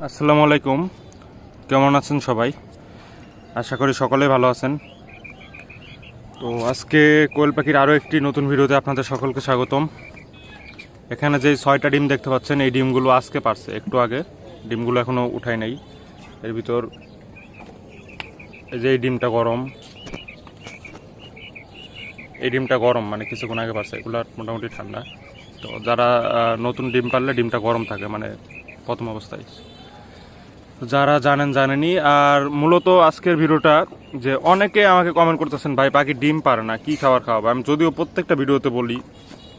আসসালামু আলাইকুম। কেমন আছেন সবাই? আশা করি সকলেই ভালো আছেন। তো আজকে কোয়েল পাখির আরও একটি নতুন ভিডিওতে আপনাদের সকলকে স্বাগতম। এখানে যে 6টা ডিম দেখতে পাচ্ছেন, এই ডিমগুলো আজকে পারছে, একটু আগে। ডিমগুলো এখনও উঠাই নাই। এর ভিতর এই যে এই ডিমটা গরম, এই ডিমটা গরম মানে কিছুক্ষণ আগে পারছে। এগুলো মোটামুটি ঠান্ডা। তো যারা নতুন ডিম পারলে ডিমটা গরম থাকে, মানে প্রথম অবস্থায়। যারা জানেন জানেনি। আর মূলত আজকের ভিডিওটা, যে অনেকে আমাকে কমেন্ট করতেছেন, ভাই পাখি ডিম পারে না, কি খাবার খাওয়াবে। আমি যদিও প্রত্যেকটা ভিডিওতে বলি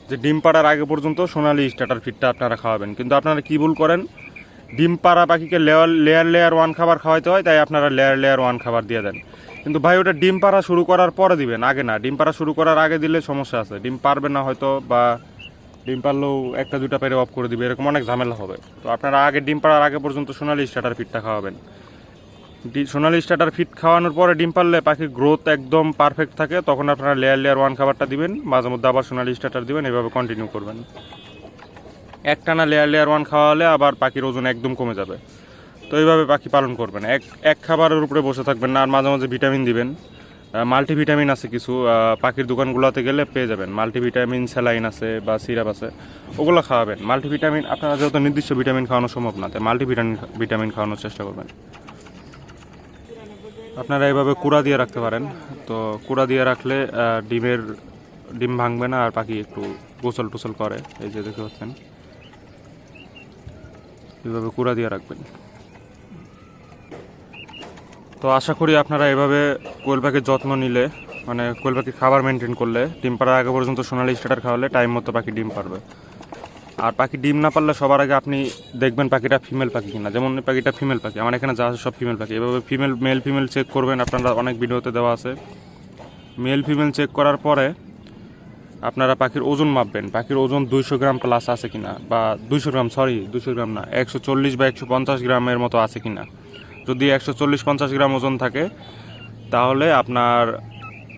যে ডিম পাড়ার আগে পর্যন্ত সোনালি স্টার্টার ফিডটা আপনারা খাওয়াবেন, কিন্তু আপনারা কি ভুল করেন, ডিম পাড়া পাখিকে লেয়ার 1 খাবার খাওয়াইতে হয়, তাই আপনারা লেয়ার 1 খাবার দিয়ে দেন। কিন্তু ভাই ওটা ডিম পাড়া শুরু করার পরে দিবেন, আগে না। ডিম পাড়া শুরু করার আগে দিলে সমস্যা আছে, ডিম পারবে না হয়তো, বা ডিম পারলেও একটা দুটা পেরে অফ করে দিবে, এরকম অনেক ঝামেলা হবে। তো আপনারা আগে ডিম পাড়ার আগে পর্যন্ত সোনালি স্টার্টার ফিডটা খাওয়াবেন। সোনালি স্টার্টার ফিড খাওয়ানোর পরে ডিম পারলে পাখির গ্রোথ একদম পারফেক্ট থাকে, তখন আপনারা লেয়ার 1 খাবারটা দিবেন, মাঝে মধ্যে আবার সোনালি স্টার্টার দিবেন, এভাবে কন্টিনিউ করবেন। একটানা লেয়ার 1 খাওয়ালে আবার পাখির ওজন একদম কমে যাবে। তো এইভাবে পাখি পালন করবেন, এক খাবারের উপরে বসে থাকবেন না। আর মাঝে মাঝে ভিটামিন দিবেন। মাল্টিভিটামিন আছে কিছু, পাখির দোকানগুলোতে গেলে পেয়ে যাবেন। মাল্টিভিটামিন স্যালাইন আছে বা সিরাপ আছে, ওগুলো খাওয়াবেন। মাল্টিভিটামিন আপনারা যেহেতু নির্দিষ্ট ভিটামিন খাওয়ানো সম্ভব না, তাই ভিটামিন খাওয়ানোর চেষ্টা করবেন। আপনারা এইভাবে কুড়া দিয়ে রাখতে পারেন। তো কুড়া দিয়ে রাখলে ডিম ভাঙবে না, আর পাখি একটু গোসল টোসল করে। এই যে দেখতে পাচ্ছেন, এইভাবে কুড়া দিয়ে রাখবেন। তো আশা করি আপনারা এভাবে কোয়েল পাখির যত্ন নিলে, মানে কোয়েল পাখির খাবার মেনটেন করলে, ডিম পাড়ার আগে পর্যন্ত সোনালি স্টার্টার খাওয়ালে টাইম মতো পাখি ডিম পারবে। আর পাখি ডিম না পারলে সবার আগে আপনি দেখবেন পাখিটা ফিমেল পাখি কিনা। যেমন পাখিটা ফিমেল পাখি, আমার এখানে যা আছে সব ফিমেল পাখি। এভাবে মেল ফিমেল চেক করবেন, আপনারা অনেক ভিডিওতে দেওয়া আছে। মেল ফিমেল চেক করার পরে আপনারা পাখির ওজন মাপবেন, পাখির ওজন 200 গ্রাম প্লাস আছে কিনা, বা 200 গ্রাম না, 140 বা 150 গ্রামের মতো আছে কিনা। যদি 140-50 গ্রাম ওজন থাকে, তাহলে আপনার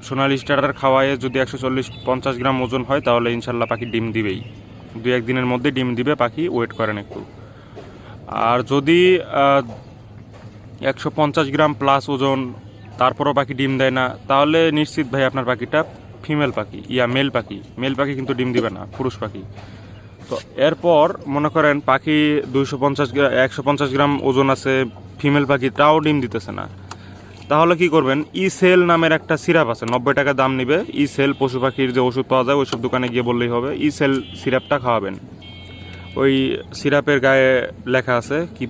সোনালি স্টার্টার খাওয়ায় যদি 140-50 গ্রাম ওজন হয়, তাহলে ইনশাল্লাহ পাখি ডিম দিবেই। 2-1 দিনের মধ্যে ডিম দিবে, পাখি ওয়েট করেন একটু। আর যদি 150 গ্রাম প্লাস ওজন তারপরও পাখি ডিম দেয় না, তাহলে নিশ্চিত ভাই আপনার পাখিটা ফিমেল পাখি, মেল পাখি কিন্তু ডিম দিবে না, পুরুষ পাখি। তো এরপর মনে করেন পাখি 150 গ্রাম ওজন আছে, ফিমেল পাখি, তাও ডিম দিতেছে না, তাহলে কি করবেন, সেল নামের একটা সিরাপ আছে, 90 টাকা দাম নিবে। সেল পশু পাখির যে ওষুধ পাওয়া যায়, ওইসব দোকানে গিয়ে বললেই হবে। সেল সিরাপটা খাওয়াবেন। ওই সিরাপের গায়ে লেখা আছে কি